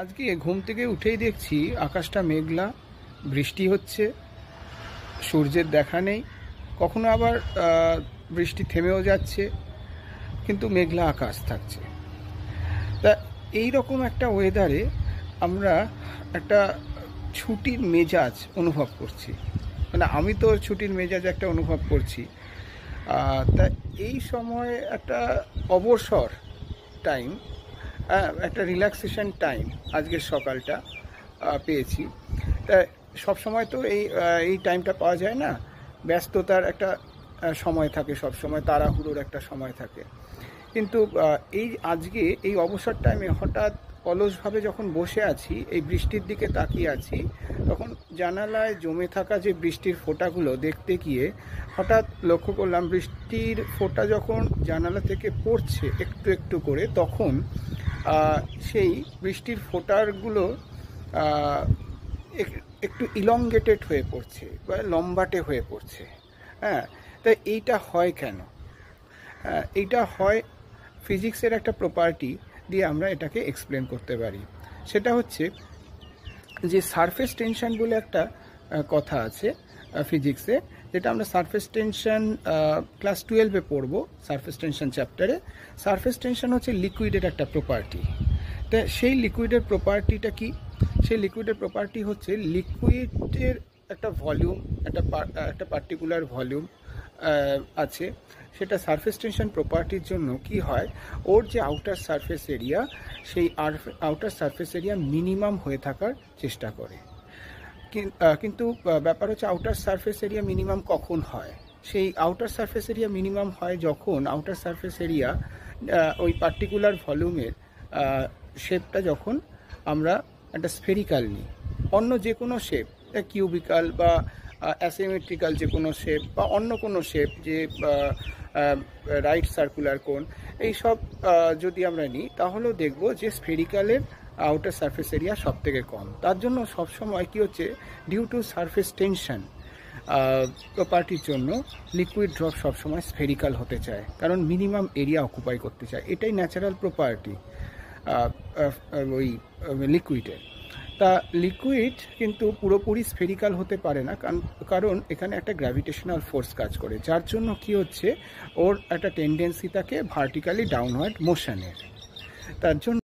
আজকে ঘুম থেকে উঠেই দেখছি আকাশটা মেঘলা, বৃষ্টি হচ্ছে, সূর্যের দেখা নেই, কখনো আবার বৃষ্টি থেমেও যাচ্ছে, কিন্তু মেঘলা আকাশ থাকছে। তা এই রকম একটা ওয়েদারে আমরা একটা ছুটির মেজাজ অনুভব করছি, মানে আমি তো ছুটির মেজাজ একটা অনুভব করছি। তা এই সময় একটা অবসর টাইম, একটা রিল্যাক্সেশন টাইম আজকের সকালটা পেয়েছি। তা সব সময় তো এই টাইমটা পাওয়া যায় না, ব্যস্ততার একটা সময় থাকে, সব সময় তাড়াহুড়োর একটা সময় থাকে। কিন্তু এই আজকে এই অবসর টাইমে হঠাৎ অলসভাবে যখন বসে আছি, এই বৃষ্টির দিকে তাকিয়ে আছি, তখন জানালায় জমে থাকা যে বৃষ্টির ফোঁটাগুলো দেখতে গিয়ে হঠাৎ লক্ষ্য করলাম বৃষ্টির ফোঁটা যখন জানালা থেকে পড়ছে একটু একটু করে, তখন সেই বৃষ্টির ফোঁটাগুলো একটু ইলংগেটেড হয়ে পড়ছে বা লম্বাটে হয়ে পড়ছে। হ্যাঁ, তাই এইটা হয় কেন? এইটা হয় ফিজিক্সের একটা প্রপার্টি দিয়ে আমরা এটাকে এক্সপ্লেন করতে পারি। সেটা হচ্ছে যে সারফেস টেনশন বলে একটা কথা আছে ফিজিক্সে, যেটা আমরা সারফেস টেনশন ক্লাস 12-এ পড়বো, সারফেস টেনশন চ্যাপ্টারে। সারফেস টেনশন হচ্ছে লিকুইডের একটা প্রপার্টি। তা সেই লিকুইডের প্রপার্টিটা কি? সেই লিকুইডের প্রপার্টি হচ্ছে লিকুইডের একটা ভলিউম, একটা পার্টিকুলার ভলিউম আছে। সেটা সারফেস টেনশন প্রপার্টির জন্য কি হয়, ওর যে আউটার সারফেস এরিয়া, সেই আউটার সারফেস এরিয়া মিনিমাম হয়ে থাকার চেষ্টা করে। কিন্তু ব্যাপার হচ্ছে আউটার সারফেস এরিয়া মিনিমাম কখন হয়? সেই আউটার সারফেস এরিয়া মিনিমাম হয় যখন আউটার সারফেস এরিয়া ওই পার্টিকুলার ভলিউমের শেপটা যখন আমরা একটা স্ফেরিক্যাল নিই, অন্য যে কোনো শেপ, কিউবিক্যাল বা অ্যাসিমেট্রিক্যাল যে কোনো শেপ বা অন্য কোনো শেপ, যে রাইট সার্কুলার কোন, এইসব যদি আমরা নিই, তাহলেও দেখব যে স্ফেরিক্যালের আউটার সারফেস এরিয়া সব থেকে কম। তার জন্য সবসময় কী হচ্ছে, ডিউ টু সারফেস টেনশন প্রপার্টির জন্য লিকুইড ড্রপ সবসময় স্ফেরিক্যাল হতে চায়, কারণ মিনিমাম এরিয়া অকুপাই করতে চায়। এটাই ন্যাচারাল প্রপার্টি ওই লিকুইডের। তা লিকুইড কিন্তু পুরোপুরি স্ফেরিক্যাল হতে পারে না, কারণ এখানে একটা গ্র্যাভিটেশনাল ফোর্স কাজ করে, যার জন্য কি হচ্ছে, ওর একটা টেন্ডেন্সি থাকে ভার্টিক্যালি ডাউনওয়ার্ড মোশনের। তার জন্য